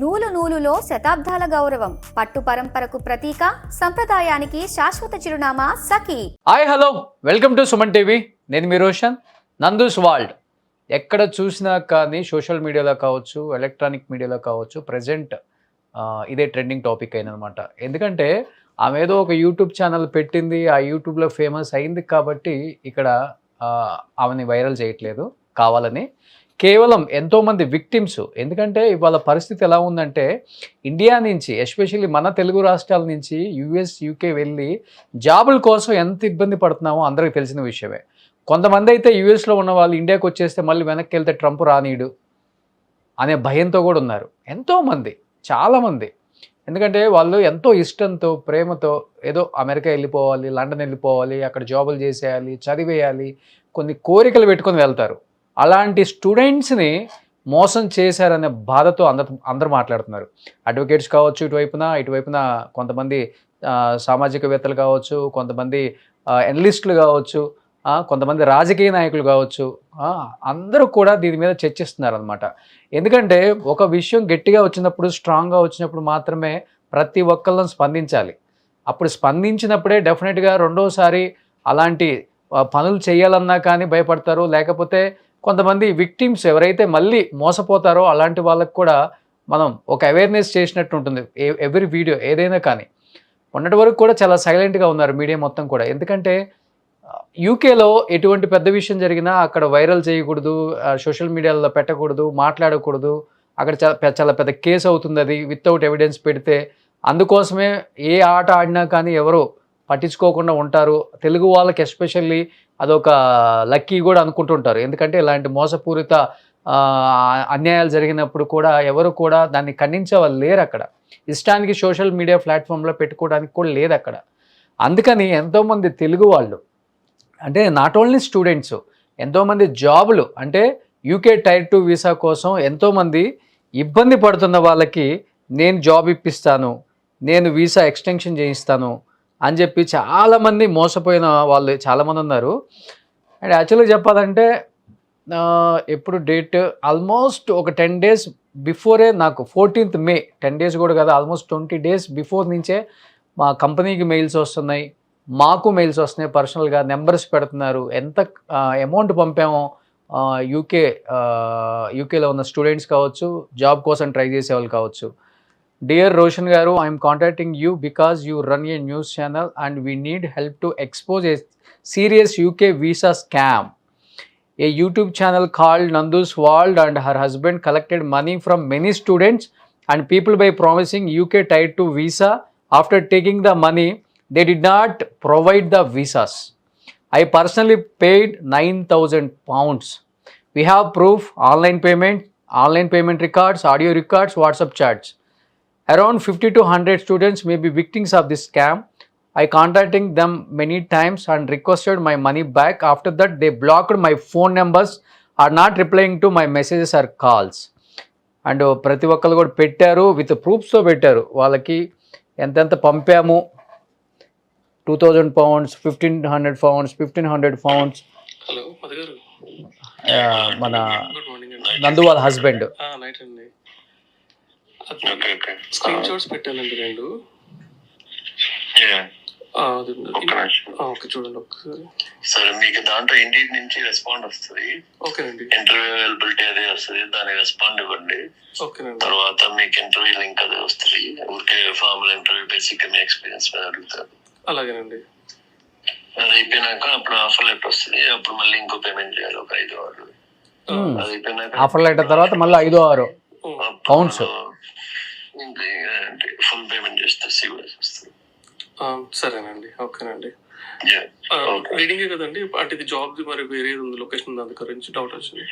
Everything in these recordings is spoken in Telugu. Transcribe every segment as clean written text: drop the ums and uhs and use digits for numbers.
నూలు నూలులో శతాబ్దాల గౌరవం, పట్టు పరంపరకు ప్రతీక, సంప్రదాయానికి శాశ్వత చిరునామా Sakhi. Hi hello, welcome to Suman TV. నేను మీ రోషన్. నందూస్ వరల్డ్. ఎక్కడ చూసినా కానీ సోషల్ మీడియాలో కావచ్చు, ఎలక్ట్రానిక్ మీడియాలో కావచ్చు, ప్రజెంట్ ఇదే ట్రెండింగ్ టాపిక్ అయిందనమాట. ఎందుకంటే ఆమె ఏదో ఒక యూట్యూబ్ ఛానల్ పెట్టింది, ఆ యూట్యూబ్లో ఫేమస్ అయింది కాబట్టి ఇక్కడ ఆమెని వైరల్ చేయట్లేదు కావాలని. కేవలం ఎంతోమంది విక్టిమ్స్. ఎందుకంటే ఇవాళ పరిస్థితి ఎలా ఉందంటే, ఇండియా నుంచి ఎస్పెషల్లీ మన తెలుగు రాష్ట్రాల నుంచి యూఎస్ యూకే వెళ్ళి జాబుల కోసం ఎంత ఇబ్బంది పడుతున్నామో అందరికీ తెలిసిన విషయమే. కొంతమంది అయితే యూఎస్లో ఉన్న వాళ్ళు ఇండియాకి వచ్చేస్తే మళ్ళీ వెనక్కి వెళ్తే ట్రంప్ రానీడు అనే భయంతో కూడా ఉన్నారు ఎంతోమంది, చాలామంది. ఎందుకంటే వాళ్ళు ఎంతో ఇష్టంతో, ప్రేమతో ఏదో అమెరికా వెళ్ళిపోవాలి, లండన్ వెళ్ళిపోవాలి, అక్కడ జాబులు చేసేయాలి, చదివేయాలి, కొన్ని కోరికలు పెట్టుకొని వెళ్తారు. అలాంటి స్టూడెంట్స్ని మోసం చేశారనే బాధతో అందరూ మాట్లాడుతున్నారు. అడ్వకేట్స్ కావచ్చు, ఇటువైపున కొంతమంది సామాజికవేత్తలు కావచ్చు, కొంతమంది ఎనలిస్టులు కావచ్చు, కొంతమంది రాజకీయ నాయకులు కావచ్చు, అందరూ కూడా దీని మీద చర్చిస్తున్నారు అనమాట. ఎందుకంటే ఒక విషయం గట్టిగా వచ్చినప్పుడు, స్ట్రాంగ్గా వచ్చినప్పుడు మాత్రమే ప్రతి ఒక్కళ్ళని స్పందించాలి. అప్పుడు స్పందించినప్పుడే డెఫినెట్గా రెండోసారి అలాంటి పనులు చేయాలన్నా కానీ భయపడతారు. లేకపోతే కొంతమంది విక్టిమ్స్ ఎవరైతే మళ్ళీ మోసపోతారో అలాంటి వాళ్ళకు కూడా మనం ఒక అవేర్నెస్ చేసినట్టు ఉంటుంది. ఎవ్రీ వీడియో ఏదైనా కానీ. మొన్నటి వరకు కూడా చాలా సైలెంట్గా ఉన్నారు మీడియా మొత్తం కూడా. ఎందుకంటే యూకేలో ఎటువంటి పెద్ద విషయం జరిగినా అక్కడ వైరల్ చేయకూడదు, సోషల్ మీడియాలో పెట్టకూడదు, మాట్లాడకూడదు. అక్కడ చాలా పెద్ద కేసు అవుతుంది అది వితౌట్ ఎవిడెన్స్ పెడితే. అందుకోసమే ఏ ఆట ఆడినా కానీ ఎవరు పట్టించుకోకుండా ఉంటారు. తెలుగు వాళ్ళకి ఎస్పెషల్లీ అదొక లక్కీ కూడా అనుకుంటుంటారు. ఎందుకంటే ఇలాంటి మోసపూరిత అన్యాయాలు జరిగినప్పుడు కూడా ఎవరు కూడా దాన్ని ఖండించే వాళ్ళు లేరు అక్కడ. ఇష్టానికి సోషల్ మీడియా ప్లాట్ఫామ్లో పెట్టుకోవడానికి కూడా లేదు అక్కడ. అందుకని ఎంతోమంది తెలుగు వాళ్ళు, అంటే నాట్ ఓన్లీ స్టూడెంట్స్, ఎంతోమంది జాబులు, అంటే యూకే టైర్ 2 వీసా కోసం ఎంతోమంది ఇబ్బంది పడుతున్న వాళ్ళకి నేను జాబ్ ఇప్పిస్తాను, నేను వీసా ఎక్స్టెన్షన్ చేయిస్తాను అని చెప్పి చాలామంది మోసపోయిన వాళ్ళు చాలామంది ఉన్నారు. అండ్ యాక్చువల్గా చెప్పాలంటే ఎప్పుడు డేట్ ఆల్మోస్ట్ ఒక 10 days బిఫోరే, నాకు 14th May, 10 days కూడా కదా, ఆల్మోస్ట్ 20 days బిఫోర్ నుంచే మా కంపెనీకి మెయిల్స్ వస్తున్నాయి, మాకు మెయిల్స్ వస్తున్నాయి. పర్సనల్గా నెంబర్స్ పెడుతున్నారు, ఎంత అమౌంట్ పంపామో. యూకేలో ఉన్న స్టూడెంట్స్ కావచ్చు, జాబ్ కోసం ట్రై చేసే వాళ్ళు కావచ్చు. డియర్ రోషన్ గారు, I'm contacting you because you run A news channel and we need help to expose A serious UK visa scam. A YouTube channel called Nandu's World and her husband collected money from many students and people by promising UK Tier 2 visa. After taking the money, they did not provide the visas. I personally paid £9,000. We have proof, online payment records, audio records, WhatsApp chats. Around 50 to 100 students may be victims of this scam. I contacted them many times and requested my money back. After that, they blocked my phone numbers, are not replying to my messages or calls. And ప్రతి ఒక్కరు కూడా పెట్టారు, విత్ ప్రూఫ్స్తో పెట్టారు. వాళ్ళకి ఎంతెంత పంపాము, £2,000, £1,500, £1,500. హలో మధు గారు, మన గుడ్ మార్నింగ్ అండి. నందు వాళ్ళ హస్బెండ్. నైట్ అండి. స్క్రీన్ షాట్స్ పెట్టానండి 2. ఓకే, చూడండి ఒకసారి. సరే, మీకు దాంట్లో ఇండియన్ నుంచి రెస్పాండ్ వస్తుంది. ఓకేనండి. ఇంటర్వ్యూ అవైలబిలిటీ అదే వస్తుంది, దానికి రెస్పాండ్ ఇవ్వండి. ఓకేనండి. తర్వాత మీకు ఇంటర్వ్యూ లింక్ అదే వస్తుంది. ఊరికే ఫార్మల్ ఇంటర్వ్యూ, బేసిక్ మీ ఎక్స్పీరియన్స్ మీద అడుగుతారు. అలాగేనండి. అది అయిపోయినాక అప్పుడు ఆఫర్ లెటర్ వస్తుంది. అప్పుడు మళ్ళీ ఇంకో పేమెంట్ చేయాలి, ఒక 5 hours. అది అయిపోయినాక ఆఫర్ లెటర్ తర్వాత మళ్ళీ 5 pounds ఫుల్ పేమెంట్ చేస్తే సివిఎస్ వస్తుంది. సరేనండి. ఓకేనండి. రీడింగే కదండి, అంటే ఇది జాబ్ మరి వేరే ఉంది లొకేషన్, దాని గురించి డౌట్ వచ్చింది.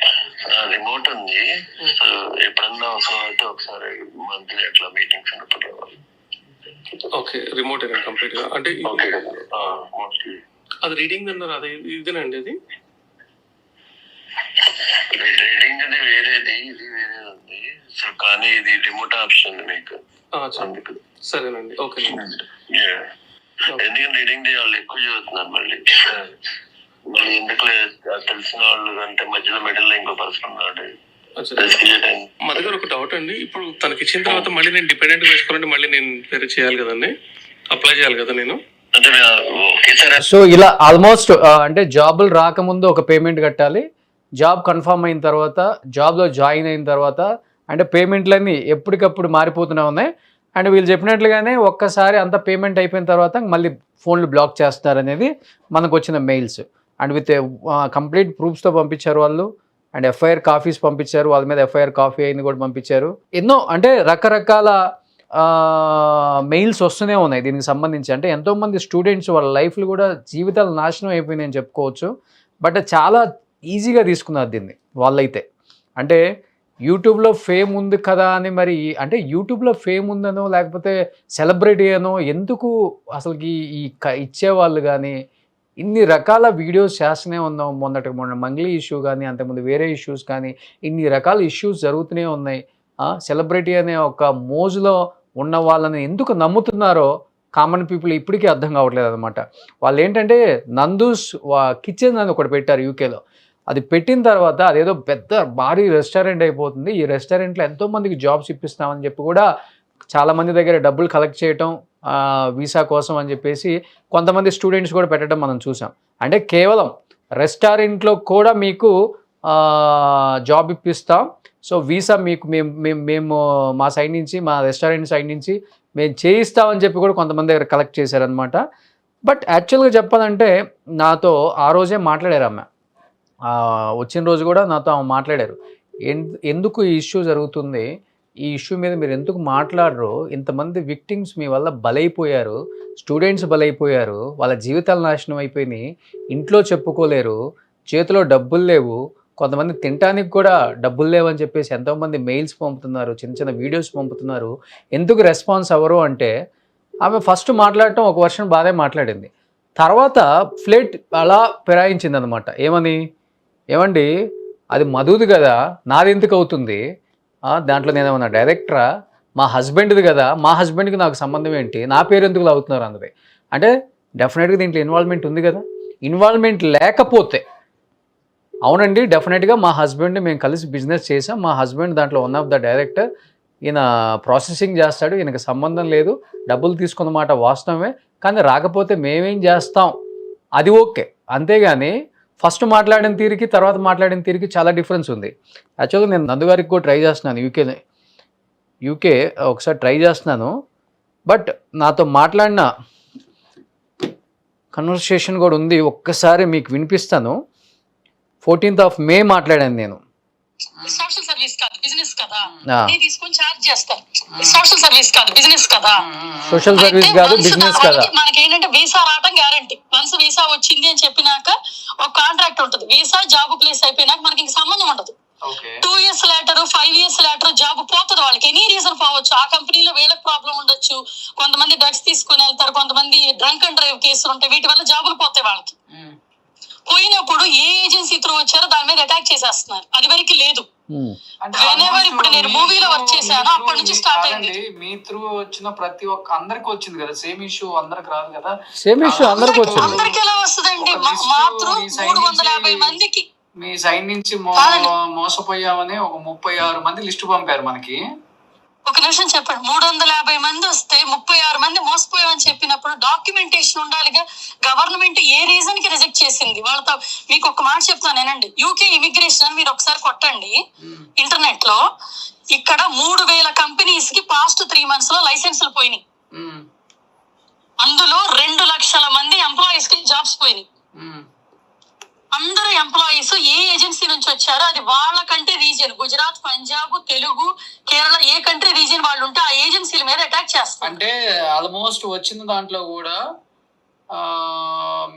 రిమోట్ ఉంది. సో ఎప్పుడన్నా అవసరం అయితే ఒకసారి మంత్లీ అట్లా మీటింగ్స్ ఉన్నప్పుడు రావాలి. ఓకే, రిమోట్ అయినా కంప్లీట్ గా, అంటే అది రీడింగ్ అన్నారు, అది ఇదేనండి. అది రీడింగ్ అది వేరేది, ఇది వేరేది ఉంది. సో కానీ ఇది రిమోట్ ఆప్షన్ ఉంది మీకు. సరేనండి. ఓకేనండి. ఎందుకంటే రీడింగ్ వాళ్ళు ఎక్కువ చదువుతున్నారు. మళ్ళీ ఎందుకు తెలిసిన వాళ్ళు అంటే మధ్యలో మిడిల్ లో ఇంకో పర్సన్ ఉన్నాడు, మా దగ్గర ఒక డౌట్ అండి. ఇప్పుడు తనకి ఇచ్చిన తర్వాత మళ్ళీ నేను డిపెండెంట్ వేసుకోవాలంటే మళ్ళీ నేను వేరే చేయాలి కదండి, అప్లై చేయాలి కదా నేను. సో ఇలా ఆల్మోస్ట్ అంటే జాబులు రాకముందు ఒక పేమెంట్ కట్టాలి, జాబ్ కన్ఫర్మ్ అయిన తర్వాత, జాబ్లో జాయిన్ అయిన తర్వాత, అంటే పేమెంట్లన్నీ ఎప్పటికప్పుడు మారిపోతూనే ఉన్నాయి. అండ్ వీళ్ళు చెప్పినట్లుగానే ఒక్కసారి అంత పేమెంట్ అయిపోయిన తర్వాత మళ్ళీ ఫోన్లు బ్లాక్ చేస్తున్నారు అనేది మనకు వచ్చిన మెయిల్స్. అండ్ విత్ కంప్లీట్ ప్రూఫ్స్తో పంపించారు వాళ్ళు. అండ్ ఎఫ్ఐఆర్ కాపీస్ పంపించారు, వాళ్ళ మీద ఎఫ్ఐఆర్ కాపీ అయింది కూడా పంపించారు. ఎన్నో అంటే రకరకాల మెయిల్స్ వస్తూనే ఉన్నాయి దీనికి సంబంధించి. అంటే ఎంతోమంది స్టూడెంట్స్ వాళ్ళ లైఫ్లు కూడా జీవితాలు నాశనం అయిపోయినాయని చెప్పుకోవచ్చు. బట్ చాలా ఈజీగా తీసుకున్నారు దీన్ని వాళ్ళైతే. అంటే యూట్యూబ్లో ఫేమ్ ఉంది కదా అని, మరి అంటే యూట్యూబ్లో ఫేమ్ ఉందనో లేకపోతే సెలబ్రిటీ అనో ఎందుకు అసలుకి ఇచ్చేవాళ్ళు కానీ ఇన్ని రకాల వీడియోస్ చేస్తూనే ఉన్నాం. మొన్న మంగ్లీ ఇష్యూ కానీ, అంతకుముందు వేరే ఇష్యూస్ కానీ, ఇన్ని రకాల ఇష్యూస్ జరుగుతూనే ఉన్నాయి. సెలబ్రిటీ అనే ఒక మోజులో ఉన్న వాళ్ళని ఎందుకు నమ్ముతున్నారో కామన్ పీపుల్ ఇప్పటికీ అర్థం కావట్లేదు అనమాట. వాళ్ళు ఏంటంటే నందూస్ కిచెన్ అని ఒకటి పెట్టారు యూకేలో. అది పెట్టిన తర్వాత అదేదో పెద్ద భారీ రెస్టారెంట్ అయిపోతుంది. ఈ రెస్టారెంట్లో ఎంతోమందికి జాబ్స్ ఇప్పిస్తామని చెప్పి కూడా చాలామంది దగ్గర డబ్బులు కలెక్ట్ చేయటం వీసా కోసం అని చెప్పేసి కొంతమంది స్టూడెంట్స్ కూడా పెట్టడం మనం చూసాం. అంటే కేవలం రెస్టారెంట్లో కూడా మీకు జాబ్ ఇప్పిస్తాం, సో వీసా మీకు మేము మా సైడ్ నుంచి, మా రెస్టారెంట్ సైడ్ నుంచి మేము చేయిస్తామని చెప్పి కూడా కొంతమంది దగ్గర కలెక్ట్ చేశారనమాట. బట్ యాక్చువల్గా చెప్పాలంటే నాతో ఆ రోజే మాట్లాడారు ఆమె, వచ్చిన రోజు కూడా నాతో ఆమె మాట్లాడారు. ఎందుకు ఈ ఇష్యూ జరుగుతుంది, ఈ ఇష్యూ మీద మీరు ఎందుకు మాట్లాడరు, ఇంతమంది విక్టిమ్స్ మీ వల్ల బలైపోయారు, స్టూడెంట్స్ బలైపోయారు, వాళ్ళ జీవితాలు నాశనం అయిపోయినాయి, ఇంట్లో చెప్పుకోలేరు, చేతిలో డబ్బులు లేవు, కొంతమంది తినడానికి కూడా డబ్బులు లేవని చెప్పేసి ఎంతోమంది మెయిల్స్ పంపుతున్నారు, చిన్న చిన్న వీడియోస్ పంపుతున్నారు, ఎందుకు రెస్పాన్స్ అవ్వరు అంటే ఆమె ఫస్ట్ మాట్లాడటం ఒక వర్షన్ బాగానే మాట్లాడింది. తర్వాత ఫ్లేట్ అలా ఫిరాయించింది అనమాట. ఏమండి అది మధుది కదా, నాది ఎందుకు అవుతుంది, దాంట్లో నేనేమన్నా డైరెక్టరా, మా హస్బెండ్ది కదా, మా హస్బెండ్కి నాకు సంబంధం ఏంటి, నా పేరు ఎందుకు అవుతున్నారు అన్నది. అంటే డెఫినెట్గా దీంట్లో ఇన్వాల్వ్మెంట్ ఉంది కదా. ఇన్వాల్వ్మెంట్ లేకపోతే అవునండి డెఫినెట్గా మా హస్బెండ్ మేము కలిసి బిజినెస్ చేసాం, మా హస్బెండ్ దాంట్లో వన్ ఆఫ్ ద డైరెక్టర్, ఈయన ప్రాసెసింగ్ చేస్తాడు, ఈయనకి సంబంధం లేదు, డబ్బులు తీసుకున్న మాట వాస్తవమే, కానీ రాకపోతే మేమేం చేస్తాం, అది ఓకే. అంతేగాని ఫస్ట్ మాట్లాడిన తీరికి తర్వాత మాట్లాడిన తీరికి చాలా డిఫరెన్స్ ఉంది. యాక్చువల్గా నేను నందుగారికి కూడా ట్రై చేస్తున్నాను, యూకే ఒకసారి ట్రై చేస్తున్నాను. బట్ నాతో మాట్లాడిన కన్వర్సేషన్ కూడా ఉంది, ఒక్కసారి మీకు వినిపిస్తాను. 14th May మాట్లాడాను నేను. సోషల్ సర్వీస్ కాదు, బిజినెస్ కదా, నేను తీసుకొని చార్జ్ చేస్తాను. సోషల్ సర్వీస్ కాదు, బిజినెస్ కదా. సోషల్ సర్వీస్ కాదు, బిజినెస్ కదా. మనకి ఏంటంటే వీసా రావడం గ్యారంటీ. వన్స్ వీసా వచ్చింది అని చెప్పినాక ఒక కాంట్రాక్ట్ ఉంటుంది. వీసా జాబ్ ప్లేస్ అయిపోయినాక మనకి ఇంక సంబంధం ఉండదు. 2 years later, 5 years later job పోతుంది వాళ్ళకి. ఎనీ రీజన్ పోవచ్చు. ఆ కంపెనీలో వీళ్ళకి ప్రాబ్లం ఉండొచ్చు, కొంతమంది డ్రగ్స్ తీసుకుని వెళ్తారు, కొంతమంది డ్రంక్ అండ్ డ్రైవ్ కేసులు ఉంటాయి, వీటి వల్ల జాబులు పోతాయి వాళ్ళకి. పోయినప్పుడు ఏ ఏజెన్సీ త్రూ వచ్చారో దాని మీద అటాక్ చేసేస్తున్నారు. అది వరకు లేదు. ఇప్పుడు నేను మూవీలో వర్క్ చేశాను, అప్పటి నుంచి స్టార్ట్ అయింది. మీ త్రూ వచ్చిన ప్రతి ఒక్క అందరికి వచ్చింది కదా, సేమ్ ఇష్యూ అందరికి రాదు కదా. సేమ్ ఇష్యూ అందరికి వచ్చింది. అందరికి ఎలా వస్తుందండి? మా త్రూ 350 మందికి మీ సైడ్ నుంచి మోసపోయామని ఒక 36 మంది లిస్టు పంపారు మనకి. ఒక నిమిషం చెప్పండి. 350 మంది వస్తే 36 మంది మోసపోయామని చెప్పినప్పుడు డాక్యుమెంటేషన్ ఉండాలిగా. గవర్నమెంట్ ఏ రీజన్ కి రిజెక్ట్ చేసింది వాళ్ళతో? మీకు ఒక మాట చెప్తానేనండి. యూకే ఇమిగ్రేషన్ అని మీరు ఒకసారి కొట్టండి ఇంటర్నెట్ లో. ఇక్కడ 3000 కంపెనీస్ కి పాస్ట్ 3 months లో లైసెన్సులు పోయినాయి. అందులో 2 లక్షల మంది ఎంప్లాయీస్ కి జాబ్స్ పోయినాయి. అందరూ ఎంప్లాయీస్ ఏ ఏజెన్సీ నుంచి వచ్చారో అది వాళ్ళ కంట్రీ రీజియన్, గుజరాత్, పంజాబ్, తెలుగు, కేరళ, ఏ కంట్రీ రీజియన్ వాళ్ళు ఉంటే ఆ ఏజెన్సీల మీద అటాక్ చేస్తారు. అంటే ఆల్మోస్ట్ వచ్చిన దాంట్లో కూడా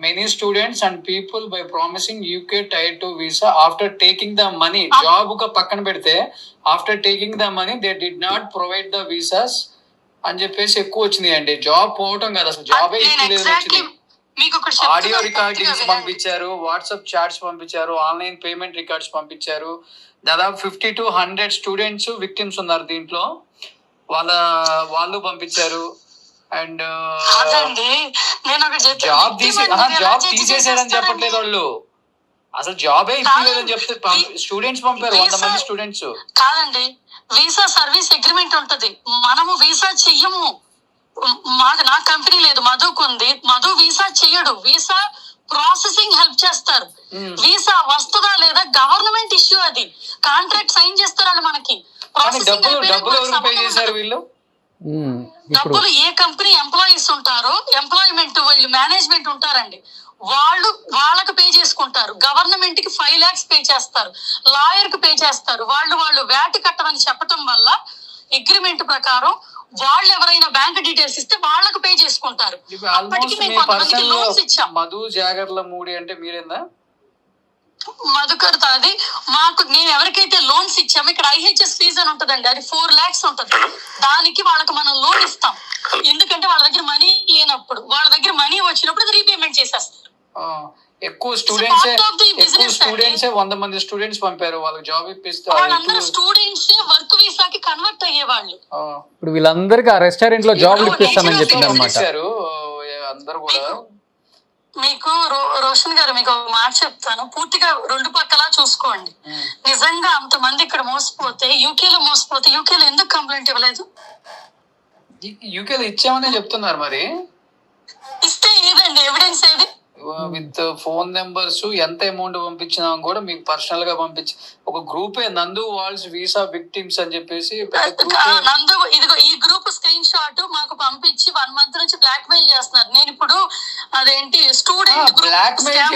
many students and people by promising UK tier 2 visa after taking the money, job గా పక్కన పెడితే after taking the money they did not provide the visas అని చెప్పేసి ఎక్కువ వచ్చింది అండి. జాబ్ పోవటం కదా, అసలు జాబే వచ్చింది. ఆడియో రికార్డింగ్స్ పంపించారు, వాట్సాప్ చాట్స్ పంపించారు, ఆన్లైన్ పేమెంట్ రికార్డ్స్ పంపించారు. దాదాపు 50 to 100 స్టూడెంట్స్ విక్టిమ్స్ ఉన్నారు దీంట్లో, వాళ్ళు పంపించారు. అండ్ జాబ్ తీసేసారని చెప్పట్లేదు వాళ్ళు, అసలు జాబే ఇవ్వలేదని చెప్తే స్టూడెంట్స్ పంపారు 100 మంది స్టూడెంట్స్. కాదండి, వీసా సర్వీస్ అగ్రిమెంట్ ఉంటది, మనము వీసా చెయ్యము. నా కంపెనీ లేదు, మధుకుంది, మధు వీసా చెయ్యడు, వీసా ప్రాసెసింగ్ హెల్ప్ చేస్తారు. వీసా వస్తుందా లేదా గవర్నమెంట్ ఇష్యూ, అది కాంట్రాక్ట్ సైన్ చేస్తారు మనకి. డబ్బులు ఏ కంపెనీ ఎంప్లాయీస్ ఉంటారో, ఎంప్లాయ్మెంట్ వీళ్ళు మేనేజ్మెంట్ ఉంటారండి, వాళ్ళకి పే చేసుకుంటారు. గవర్నమెంట్ కి 5 lakhs పే చేస్తారు, లాయర్ కి పే చేస్తారు. వాళ్ళు వ్యాట్ కట్టమని చెప్పటం వల్ల అగ్రిమెంట్ ప్రకారం వాళ్ళు ఎవరైనా బ్యాంక్ డీటెయిల్స్ ఇస్తే వాళ్ళకి పే చేసుకుంటారు. అప్పటికి మేము కొంతమందికి లోన్స్ ఇచ్చాం. మధు జాగర్ల మూడి అంటే మీరేందా? మధుకర్ అది మాకు, మేము ఎవరికైతే లోన్స్ ఇచ్చామో, ఇక్కడ IHS ఫీజు అని ఉంటదండి, అది 4 lakhs ఉంటది. దానికి వాళ్ళకి మనం లోన్ ఇస్తాం, ఎందుకంటే వాళ్ళ దగ్గర మనీ లేనప్పుడు, వాళ్ళ దగ్గర మనీ వచ్చినప్పుడు అది రీపేమెంట్ చేసేస్తారు. ఎక్కువ స్టూడెంట్స్ 100 మంది స్టూడెంట్స్ పంపారు, వాళ్ళకి జాబ్ ఇప్పిస్తారు. వాళ్ళందరూ స్టూడెంట్స్ వర్క్ వీసాకి కన్వర్ట్ అయ్యే వాళ్ళు. ఇప్పుడు వీళ్ళందరికీ ఆ రెస్టారెంట్ లో జాబ్ ఇప్పిస్తామని చెప్పింది అనమాట అందరూ కూడా. మీకు రోషన్ గారు, మీకు ఒక మాట చెప్తాను, పూర్తిగా 2 పక్కలా చూసుకోండి. నిజంగా అంతమంది ఇక్కడ మోసపోతే, యూకేలో మోసపోతే, యూకేలో ఎందుకు కంప్లైంట్ ఇవ్వలేదు? యూకేలో ఇచ్చామనే చెప్తున్నారు, మరి ఇస్తే ఏదండి ఎవిడెన్స్ ఏది? విత్ ఫోన్ నెంబర్స్, ఎంత అమౌంట్ పంపించినా కూడా మీకు పర్సనల్ గా పంపించి ఒక గ్రూపే, నందు వాల్స్ వీసా విక్టిమ్స్ అని చెప్పేసి నందు, ఇదిగో ఈ గ్రూప్ స్క్రీన్ షాట్ మాకు పంపించి 1 month నుంచి బ్లాక్ మెయిల్ చేస్తున్నారు. నేను ఇప్పుడు అదేంటి స్టూడెంట్ బ్లాక్ మెయిల్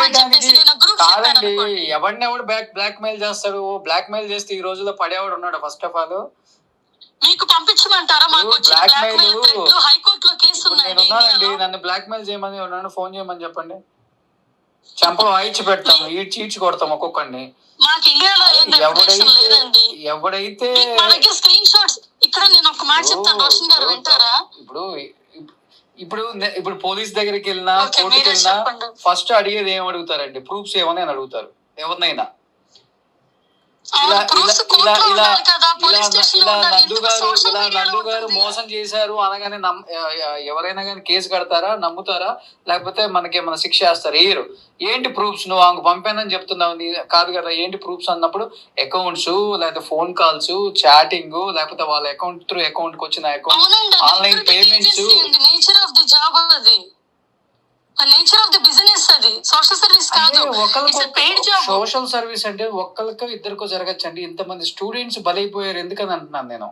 చేయడానికి కాదండి, ఎవరినెవడు బ్లాక్ మెయిల్ చేస్తాడు? బ్లాక్ మెయిల్ చేస్తే ఈ రోజుల్లో పడేవాడు ఉన్నాడు? ఫస్ట్ ఆఫ్ ఆల్ మీకు పంపించమంటారా? మాకు హైకోర్టులో కేసు ఉన్నానండి, నన్ను బ్లాక్ మెయిల్ చేయమని, నన్ను ఫోన్ చేయమని చెప్పండి, చంపలు వాయించి పెడతాము, ఈడ్చి కొడతాం ఒక్కొక్కడిని. మాకు ఇండియాలో ఎవడైతే స్క్రీన్ షాట్స్, ఇక్కడ నేను ఒక మాట చెప్తాను, రోషన్ గారు వింటారా? ఇప్పుడు పోలీస్ దగ్గరికి వెళ్ళినా, కోర్టుకి వెళ్ళినా ఫస్ట్ అడిగేది ఏం అడుగుతారండి? ప్రూఫ్స్ ఏమని అని అడుగుతారు ఎవరినైనా. నందు గారు మోసం చేశారు అనగానే ఎవరైనా కానీ కేసు కడతారా, నమ్ముతారా? లేకపోతే మనకి ఏమైనా శిక్ష వేస్తారా? ఏరు. ఏంటి ప్రూఫ్స్? నువ్వు ఆమెకు పంపానని చెప్తున్నావు కాదు కదా, ఏంటి ప్రూఫ్స్ అన్నప్పుడు అకౌంట్స్, లేకపోతే ఫోన్ కాల్స్, చాటింగ్, లేకపోతే వాళ్ళ అకౌంట్ త్రూ అకౌంట్ కి వచ్చిన account, online payments. Nature of the job, అది నేచర్ ఆఫ్ ది బిజినెస్, అది సోషల్ సర్వీస్ కాదు. సోషల్ సర్వీస్ అంటే ఒక్కరికో ఇద్దరికో జరగచ్చండి, ఇంతమంది స్టూడెంట్స్ బలైపోయారు ఎందుకని అంటున్నాను నేను.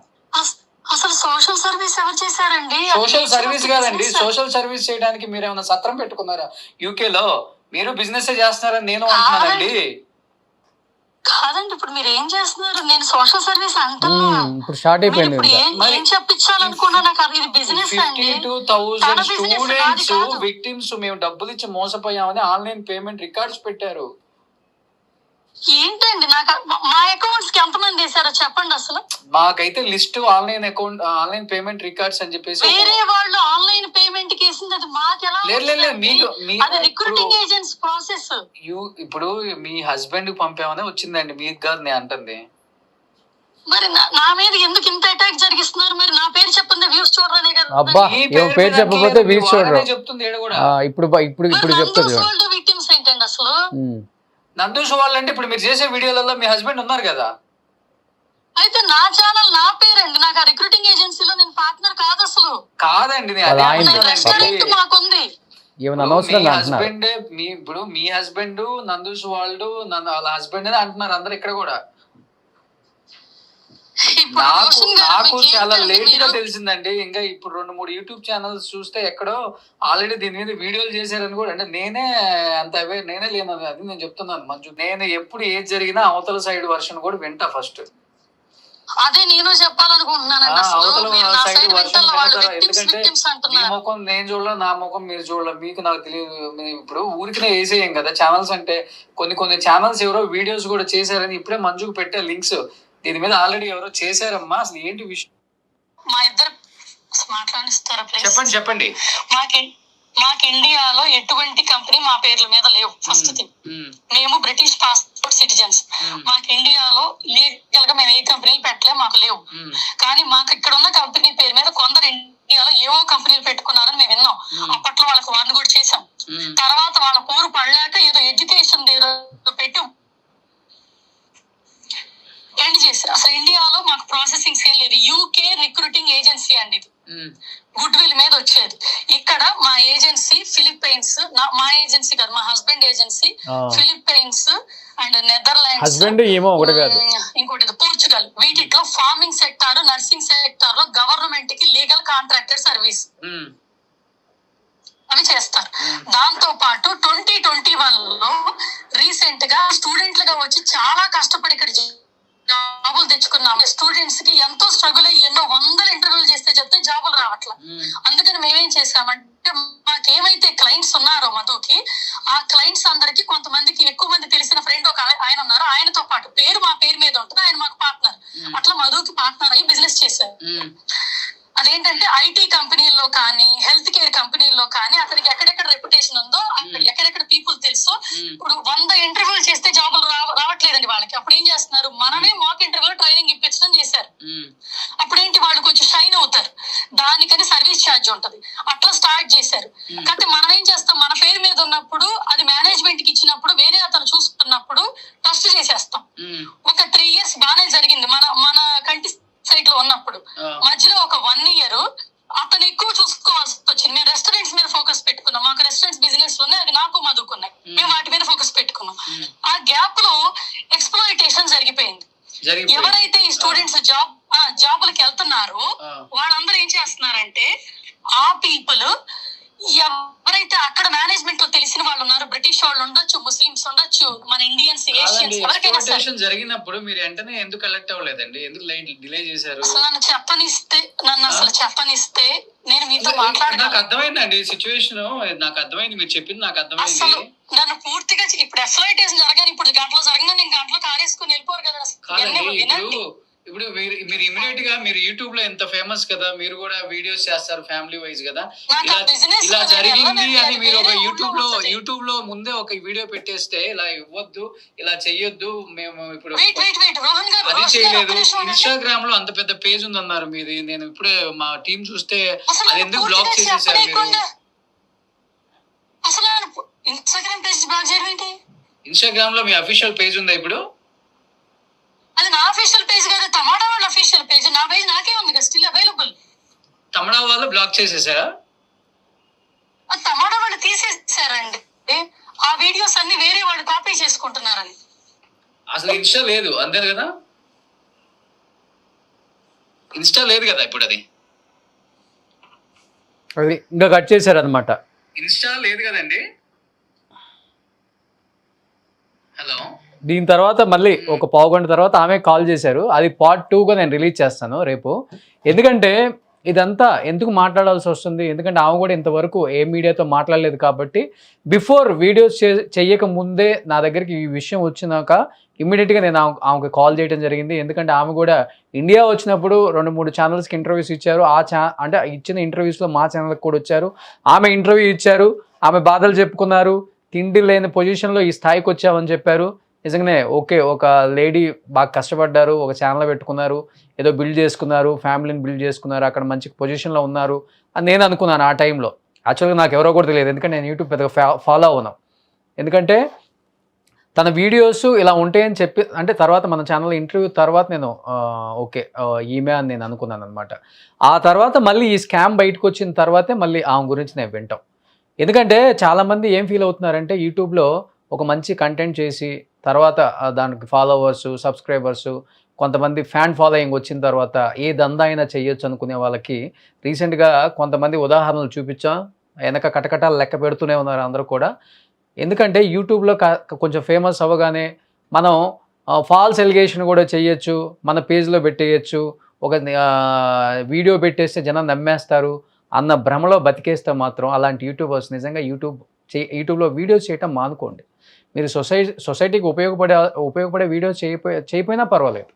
అసలు సోషల్ సర్వీస్ ఎవరు చేశారండి? సోషల్ సర్వీస్ కాదండి, సోషల్ సర్వీస్ చేయడానికి మీరు ఏమైనా సత్రం పెట్టుకున్నారా? యూకేలో మీరు బిజినెస్ చేస్తున్నారని నేను అంటున్నానండి. కాదండి, ఇప్పుడు మీరు ఏం చేస్తున్నారు? నేను సోషల్ సర్వీస్ అంటున్నా. ఇప్పుడు స్టార్ట్ అయిపోయింది. ఏం చెప్పించాలనుకున్నా నాకు అది, ఇది బిజినెస్ అండి. 52,000 స్టూడెంట్స్ విక్టిమ్స్ మేము డబ్బులు ఇచ్చి మోసపోయామని ఆన్లైన్ పేమెంట్ రికార్డ్స్ పెట్టారు. ఏంటండి, నాకు మా అకౌంట్స్ కి ఎంతమంది వేసారో చెప్పండి. అసలు మాకైతే list online account, online payment records అని చెప్పేసి వేరే వాళ్ళు ఆన్లైన్ పేమెంట్ కి వేసింది, అది మాకెలా? అది రిక్రూటింగ్ ఏజెంట్స్ ప్రాసెస్. ఇప్పుడు మీ హస్బెండ్ కి పంపామని వచ్చిందండి, మీకు కాదు నేను అంటుంది. మరి నా మీద ఎందుకు ఇంత అటాక్ జరిగిస్తున్నారు? మరి నా పేరు చెప్పండి, వ్యూస్ చూడరనే కదా. అబ్బా, పేరు చెప్పకపోతే వ్యూస్ చూడరు చెప్తుంది. ఇప్పుడు చెప్తుంది విక్టిమ్స్ ఏంటండి అసలు? నందూష్ వాళ్ళు అంటే ఇప్పుడు మీరు చేసే వీడియోలలో మీ హస్బెండ్ ఉన్నారు కదా. అయితే నా ఛానల్ నా పేరండి, నాకు ఆ రిక్రూటింగ్ ఏజెన్సీలో నేను పార్ట్నర్ కాదు అసలు. కాదండి, మాకుంది. హస్బెండ్ ఇప్పుడు మీ హస్బెండ్ నందూష్ వాళ్ళు వాళ్ళ హస్బెండ్ అంటున్నారు అందరు ఇక్కడ కూడా. నాకు చాలా లేట్ గా తెలిసిందండి. ఇంకా ఇప్పుడు 2-3 యూట్యూబ్ ఛానల్స్ చూస్తే ఎక్కడో ఆల్రెడీ దీని మీద వీడియోలు చేశారని కూడా. అంటే నేనే అంత నేనే లేను, అది నేను చెప్తున్నాను మంచు. నేను ఎప్పుడు ఏది జరిగినా అవతల సైడ్ వర్షన్ కూడా వింటా ఫస్ట్. అదే నేను చెప్పాలనుకుంటున్నాను. అవతల సైడ్ వర్షన్ వింటారా? ఎందుకంటే మీ ముఖం నేను చూడలే, నా ముఖం మీరు చూడలే, మీకు నాకు తెలియదు. ఇప్పుడు ఊరికినే వేసేయం కదా ఛానల్స్ అంటే. కొన్ని ఛానల్స్ ఎవరో వీడియోస్ కూడా చేశారని ఇప్పుడే మంజుకు పెట్టే లింక్స్. దీని మీద ఆల్రెడీ ఎవరో చేశారమ్మా. అసలు ఏంటి విషయం? మా ఇద్దరు మాట్లాడిస్తారా? చెప్పండి. మాకు ఇండియాలో ఎటువంటి కంపెనీ మా పేర్ల మీద లేవు. ఫస్ట్ థింగ్, మేము బ్రిటిష్ పాస్పోర్ట్ సిటిజన్స్. మాకు ఇండియాలో లీగల్ గా మేము ఏ కంపెనీలు పెట్టలేము, మాకు లేవు. కానీ మాకు ఇక్కడ ఉన్న కంపెనీ పేరు మీద కొందరు ఇండియాలో ఏవో కంపెనీలు పెట్టుకున్నారని మేము విన్నాం. అప్పట్లో వాళ్ళకి వార్న్ కూడా చేశాం. తర్వాత వాళ్ళ పోరు పడలేక ఏదో ఎడ్యుకేషన్ పెట్టి థింగ్స్ ఏం లేదు. యూకే రిక్రూటింగ్ ఏజెన్సీ అండి ఇది. గుడ్ విల్ మీద వచ్చేది. ఇక్కడ మా ఏజెన్సీ ఫిలిప్పైన్స్, మా ఏజెన్సీ కాదు, మా husband agency Philippines and Netherlands, ఇంకోటి పోర్చుగల్. వీటిలో ఫార్మింగ్ సెక్టార్, నర్సింగ్ సెక్టార్ లో గవర్నమెంట్ కి లీగల్ కాంట్రాక్టెడ్ సర్వీస్ అవి చేస్తారు. దాంతో పాటు 2021 లో రీసెంట్ గా స్టూడెంట్లుగా వచ్చి చాలా కష్టపడి ఇక్కడ జాబులు తెచ్చుకున్నాం. స్టూడెంట్స్ కి ఎంతో స్ట్రగుల్ అయ్యి ఎన్నో 100 ఇంటర్వ్యూలు చేస్తే చెప్తే జాబులు రావట్లా. అందుకని మేమేం చేసామంటే మాకేమైతే క్లయింట్స్ ఉన్నారో మధుకి, ఆ క్లయింట్స్ అందరికి కొంతమందికి ఎక్కువ మంది తెలిసిన ఫ్రెండ్ ఒక ఆయన ఉన్నారు, ఆయనతో పాటు మా పేరు మీద ఉంటుంది, ఆయన మాకు పార్ట్నర్. అట్లా మధుకి పార్ట్నర్ అయ్యి బిజినెస్ చేశారు. అదేంటంటే ఐటీ కంపెనీల్లో కానీ హెల్త్ కేర్ కంపెనీల్లో కానీ అతనికి ఎక్కడెక్కడ రెప్యుటేషన్ ఉందో, అక్కడ ఎక్కడెక్కడ పీపుల్ తెలుసో. ఇప్పుడు 100 ఇంటర్వ్యూలు చేస్తే జాబులు రావట్లేదండి వాళ్ళకి. అప్పుడు ఏం చేస్తున్నారు, మనమే మాక్ ఇంటర్వ్యూలో ట్రైనింగ్ ఇప్పించడం చేశారు. అప్పుడేంటి, వాళ్ళు కొంచెం షైన్ అవుతారు, దానికని సర్వీస్ ఛార్జ్ ఉంటది. అట్లా స్టార్ట్ చేశారు. కాబట్టి మనం ఏం చేస్తాం, మన పేరు మీద ఉన్నప్పుడు అది మేనేజ్మెంట్ కి ఇచ్చినప్పుడు వేరే అతను చూసుకున్నప్పుడు ట్రస్ట్ చేసేస్తాం. ఒక 3 years బాగానే జరిగింది మన కంటి సైట్ లో ఉన్నప్పుడు. మధ్యలో ఒక 1 year అతను ఎక్కువ చూసుకోవాల్సి వచ్చింది. మేము రెస్టారెంట్స్ మీద ఫోకస్ పెట్టుకున్నాం. మాకు రెస్టారెంట్స్ బిజినెస్ ఉన్నాయి, అది నాకు మధుకున్నాయి. మేము వాటి మీద ఫోకస్ పెట్టుకున్నాం. ఆ గ్యాప్ లో ఎక్స్ప్లాయిటేషన్ జరిగిపోయింది. ఎవరైతే ఈ స్టూడెంట్స్ జాబులకి వెళ్తున్నారో వాళ్ళందరూ ఏం చేస్తున్నారంటే, ఆ పీపుల్ ఎవరైతే అక్కడ మేనేజ్మెంట్ లో తెలిసిన వాళ్ళు ఉన్నారు, బ్రిటిష్ వాళ్ళు ఉండొచ్చు, ముస్లిమ్స్ ఉండొచ్చు, మన ఇండియన్స్, ఏషియన్స్, ఎవరికైనా జరిగినప్పుడు మీరు వెంటనే ఎందుకు కలెక్ట్ అవ్వలేదండి? ఎందుకు డిలే చేశారు? అసలు నన్ను చెప్పనిస్తే నేను మీతో మాట్లాడతాను. నాకు అర్థమైందండి సిచ్యువేషన్, నాకు అర్థమైంది, మీరు చెప్పింది నాకు అర్థమైంది. అసలు నన్ను పూర్తిగా ఇప్పుడు ఎక్స్‌ప్లాయిటేషన్ జరగాలి. ఇప్పుడు గంటలో జరగగా నేను గంటలో కారేసుకుని వెళ్ళిపోరు కదా. ఇప్పుడు మీరు ఇమిడియట్ గా మీరు యూట్యూబ్ లో ఎంత ఫేమస్ కదా, మీరు కూడా వీడియోస్ చేస్తారు ఫ్యామిలీ వైజ్ కదా. ఇలా జరిగింది అని మీరు ఒక యూట్యూబ్ లో ముందే ఒక వీడియో పెట్టేస్తే, ఇలా ఇవ్వద్దు, ఇలా చెయ్యొద్దు, మేము ఇప్పుడు అది చేయలేదు. ఇన్స్టాగ్రామ్ లో అంత పెద్ద పేజ్ ఉందన్నారు మీది. నేను ఇప్పుడే మా టీం చూస్తే అది ఎందుకు బ్లాక్ చేసేసారు మీరు? ఇన్స్టాగ్రామ్ లో మీ అఫీషియల్ పేజ్ ఉందా ఇప్పుడు? అది నా అఫీషియల్ పేజ్ కాదు, టమాటా వాళ్ళ అఫీషియల్ పేజ్. నా పేజ్ నాకే ఉంది కదా, స్టిల్ అవైలబుల్. టమాటా వాళ్ళు బ్లాక్ చేసేసారా? టమాటా వాళ్ళు తీసేసారండి. ఆ వీడియోస్ అన్ని వేరే వాళ్ళు కాపీ చేసుకుంటున్నారని. అసలు ఇన్స్టా లేదు అంతే కదా? ఇన్స్టా లేదు కదా ఇప్పుడు, అది ఇంకా కట్ చేశారు అనమాట. ఇన్స్టా లేదు కదండి. హలో, దీని తర్వాత మళ్ళీ ఒక పావు గంట తర్వాత ఆమె కాల్ చేశారు. అది part 2గా నేను రిలీజ్ చేస్తాను రేపు. ఎందుకంటే ఇదంతా ఎందుకు మాట్లాడాల్సి వస్తుంది, ఎందుకంటే ఆమె కూడా ఇంతవరకు ఏ మీడియాతో మాట్లాడలేదు కాబట్టి, బిఫోర్ వీడియోస్ చెయ్యక ముందే నా దగ్గరికి ఈ విషయం వచ్చినాక ఇమ్మీడియట్గా నేను ఆమెకు కాల్ చేయడం జరిగింది. ఎందుకంటే ఆమె కూడా ఇండియా వచ్చినప్పుడు 2-3 ఛానల్స్కి ఇంటర్వ్యూస్ ఇచ్చారు. అంటే ఇచ్చిన ఇంటర్వ్యూస్లో మా ఛానల్కి కూడా వచ్చారు. ఆమె ఇంటర్వ్యూ ఇచ్చారు, ఆమె బాధలు చెప్పుకున్నారు, తిండి లేని పొజిషన్లో ఈ స్థాయికి వచ్చామని చెప్పారు. నిజంగానే ఓకే, ఒక లేడీ బాగా కష్టపడ్డారు, ఒక ఛానల్ పెట్టుకున్నారు, ఏదో బిల్డ్ చేసుకున్నారు, ఫ్యామిలీని బిల్డ్ చేసుకున్నారు, అక్కడ మంచి పొజిషన్లో ఉన్నారు అని నేను అనుకున్నాను ఆ టైంలో. యాక్చువల్గా నాకు ఎవరో కూడా తెలియదు, ఎందుకంటే నేను యూట్యూబ్ పెద్దగా ఫాలో అవును. ఎందుకంటే తన వీడియోస్ ఇలా ఉంటాయని చెప్పి, అంటే తర్వాత మన ఛానల్ ఇంటర్వ్యూ తర్వాత నేను ఓకే ఈమె అని నేను అనుకున్నాను అనమాట. ఆ తర్వాత మళ్ళీ ఈ స్కామ్ బయటకు వచ్చిన తర్వాతే మళ్ళీ ఆమె గురించి నేను వింటాం. ఎందుకంటే చాలామంది ఏం ఫీల్ అవుతున్నారంటే, యూట్యూబ్లో ఒక మంచి కంటెంట్ చేసి తర్వాత దానికి ఫాలోవర్సు, సబ్స్క్రైబర్సు, కొంతమంది ఫ్యాన్ ఫాలోయింగ్ వచ్చిన తర్వాత ఏ దందా అయినా చేయొచ్చు అనుకునే వాళ్ళకి రీసెంట్గా కొంతమంది ఉదాహరణలు చూపించాం. వెనక కటకటాలు లెక్క పెడుతూనే ఉన్నారు అందరూ కూడా. ఎందుకంటే యూట్యూబ్లో కొంచెం ఫేమస్ అవ్వగానే మనం ఫాల్స్ ఎలిగేషన్ కూడా చేయొచ్చు, మన పేజ్లో పెట్టేయచ్చు, ఒక వీడియో పెట్టేస్తే జనం నమ్మేస్తారు అన్న భ్రమలో బతికేస్తే మాత్రం అలాంటి యూట్యూబర్స్ నిజంగా యూట్యూబ్లో వీడియోస్ చేయటం మానుకోండి. మీరు సొసైటీకి ఉపయోగపడే వీడియోస్ చేయకపోయినా పర్వాలేదు,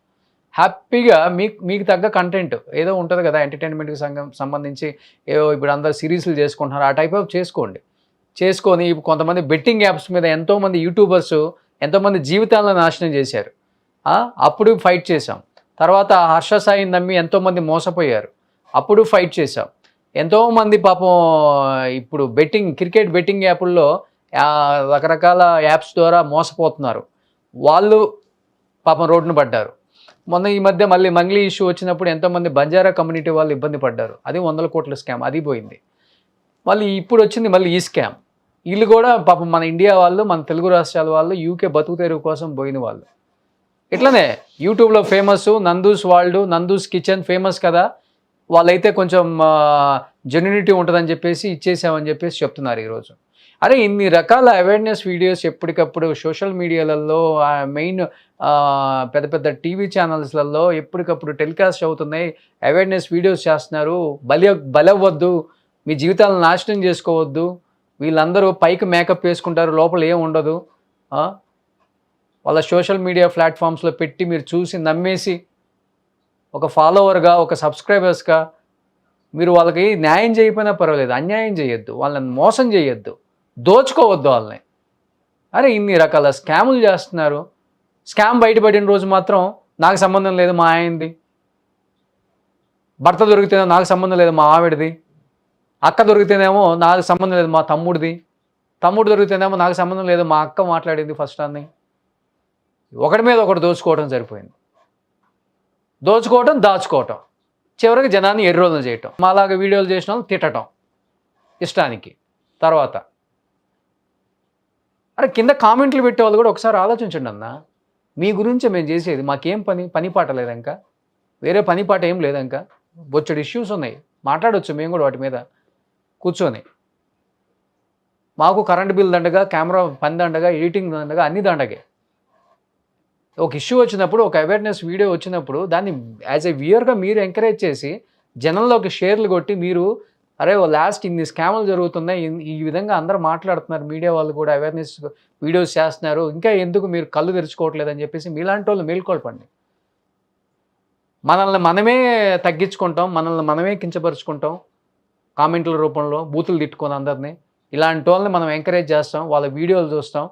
హ్యాపీగా మీకు తగ్గ కంటెంట్ ఏదో ఉంటుంది కదా, ఎంటర్టైన్మెంట్కి సంబంధించి ఏదో ఇప్పుడు అందరు సిరీస్లు చేసుకుంటున్నారు, ఆ టైప్ ఆఫ్ చేసుకొని కొంతమంది బెట్టింగ్ యాప్స్ మీద ఎంతోమంది యూట్యూబర్స్ ఎంతోమంది జీవితాలను నాశనం చేశారు. అప్పుడు ఫైట్ చేసాం. తర్వాత హర్ష సాయిని నమ్మి ఎంతోమంది మోసపోయారు, అప్పుడు ఫైట్ చేసాం. ఎంతోమంది పాపం ఇప్పుడు క్రికెట్ బెట్టింగ్ యాప్ల్లో రకరకాల యాప్స్ ద్వారా మోసపోతున్నారు, వాళ్ళు పాపం రోడ్డున పడ్డారు. మొన్న ఈ మధ్య మళ్ళీ మంగ్లీ ఇష్యూ వచ్చినప్పుడు ఎంతోమంది బంజారా కమ్యూనిటీ వాళ్ళు ఇబ్బంది పడ్డారు, అది 100 కోట్ల స్కామ్, అది పోయింది. మళ్ళీ ఇప్పుడు వచ్చింది మళ్ళీ ఈ స్కామ్. వీళ్ళు కూడా పాపం మన ఇండియా వాళ్ళు, మన తెలుగు రాష్ట్రాల వాళ్ళు, యూకే బతుకు తెరువు కోసం పోయిన వాళ్ళు. ఇట్లనే యూట్యూబ్లో famous Nandu's world, Nandu's kitchen famous కదా, వాళ్ళైతే కొంచెం జెన్యూనిటీ ఉంటుందని చెప్పేసి ఇచ్చేసామని చెప్పేసి చెప్తున్నారు ఈరోజు. అరే ఇన్ని రకాల అవేర్నెస్ వీడియోస్ ఎప్పటికప్పుడు సోషల్ మీడియాలలో, మెయిన్ పెద్ద పెద్ద టీవీ ఛానల్స్లలో ఎప్పటికప్పుడు టెలికాస్ట్ అవుతున్నాయి, అవేర్నెస్ వీడియోస్ చేస్తున్నారు. బలవ్వద్దు, మీ జీవితాలను నాశనం చేసుకోవద్దు, వీళ్ళందరూ పైకి మేకప్ వేసుకుంటారు, లోపల ఏం ఉండదు, వాళ్ళ సోషల్ మీడియా ప్లాట్ఫామ్స్లో పెట్టి మీరు చూసి నమ్మేసి ఒక ఫాలోవర్గా, ఒక సబ్స్క్రైబర్స్గా మీరు వాళ్ళకి న్యాయం చేయకపోయినా పర్వాలేదు, అన్యాయం చేయొద్దు, వాళ్ళని మోసం చేయొద్దు, దోచుకోవద్దు వాళ్ళని. అరే ఇన్ని రకాల స్కాములు చేస్తున్నారు. స్కామ్ బయటపడిన రోజు మాత్రం నాకు సంబంధం లేదు మా ఆయనది, భర్త దొరికితేనే నాకు సంబంధం లేదు మా ఆవిడది, అక్క దొరికితేనేమో నాకు సంబంధం లేదు మా తమ్ముడిది, తమ్ముడు దొరికితేనేమో నాకు సంబంధం లేదు మా అక్క మాట్లాడింది ఫస్ట్ అని. ఒకటి మీద ఒకటి దోచుకోవడం సరిపోయింది. దోచుకోవటం, దాచుకోవటం, చివరికి జనాన్ని ఎర్రోలను చేయటం, మాలాగా వీడియోలు చేసిన వాళ్ళు తిట్టడం ఇష్టానికి. తర్వాత అరే కింద కామెంట్లు పెట్టే వాళ్ళు కూడా ఒకసారి ఆలోచించండి అన్న, మీ గురించే మేము చేసేది, మాకేం పని పాట లేదంక, వేరే పని పాట ఏం లేదంక, బొచ్చడు ఇష్యూస్ ఉన్నాయి, మాట్లాడవచ్చు మేము కూడా వాటి మీద కూర్చొని. మాకు కరెంట్ బిల్ దండగా, కెమెరా పని దండగా, ఎడిటింగ్ దండగా, అన్ని దండగే. ఒక ఇష్యూ వచ్చినప్పుడు, ఒక అవేర్నెస్ వీడియో వచ్చినప్పుడు దాన్ని యాజ్ ఏ వ్యూయర్గా మీరు ఎంకరేజ్ చేసి జనంలోకి షేర్లు కొట్టి, మీరు అరే లాస్ట్ ఇన్ని స్కాములు జరుగుతున్నాయి, ఈ విధంగా అందరూ మాట్లాడుతున్నారు, మీడియా వాళ్ళు కూడా అవేర్నెస్ వీడియోస్ చేస్తున్నారు, ఇంకా ఎందుకు మీరు కళ్ళు తెరుచుకోవట్లేదని చెప్పేసి మీలాంటి వాళ్ళు మేల్కొల్పండి. మనల్ని మనమే తగ్గించుకుంటాం, మనల్ని మనమే కించపరుచుకుంటాం, కామెంట్ల రూపంలో బూతులు తిట్టుకొని అందరినీ. ఇలాంటి వాళ్ళని మనం ఎంకరేజ్ చేస్తాం, వాళ్ళ వీడియోలు చూస్తాం,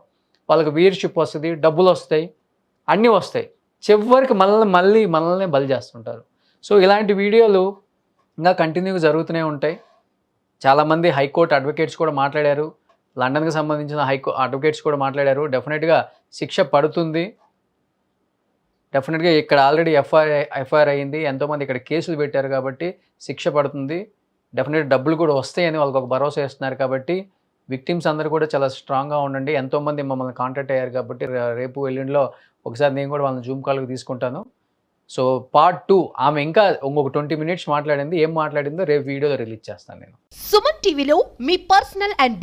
వాళ్ళకి వ్యూయర్షిప్ వస్తుంది, డబ్బులు వస్తాయి, అన్నీ వస్తాయి, చివరికి మనల్ని బలి చేస్తుంటారు. సో ఇలాంటి వీడియోలు ఇంకా కంటిన్యూగా జరుగుతూనే ఉంటాయి. చాలామంది హైకోర్టు అడ్వకేట్స్ కూడా మాట్లాడారు, లండన్కి సంబంధించిన అడ్వకేట్స్ కూడా మాట్లాడారు. డెఫినెట్గా శిక్ష పడుతుంది, డెఫినెట్గా ఇక్కడ ఆల్రెడీ ఎఫ్ఐఆర్ అయ్యింది, ఎంతోమంది ఇక్కడ కేసులు పెట్టారు కాబట్టి శిక్ష పడుతుంది. డెఫినెట్ డబ్బులు కూడా వస్తాయని వాళ్ళకి ఒక భరోసా ఇస్తున్నారు కాబట్టి విక్టిమ్స్ అందరూ కూడా చాలా స్ట్రాంగ్గా ఉండండి. ఎంతోమంది మమ్మల్ని కాంటాక్ట్ అయ్యారు కాబట్టి రేపు ఎల్లుండిలో ఒకసారి నేను కూడా వాళ్ళని జూమ్ కాల్కి తీసుకుంటాను. సో పార్ట్ 2 ఆమె ఇంకా ఇంకొక 20 మినిట్స్ మాట్లాడింది, ఏం మాట్లాడిందో రేపు వీడియోలో రిలీజ్ చేస్తాను నేను. సుమన్ టీవీలో మీ పర్సనల్ అండ్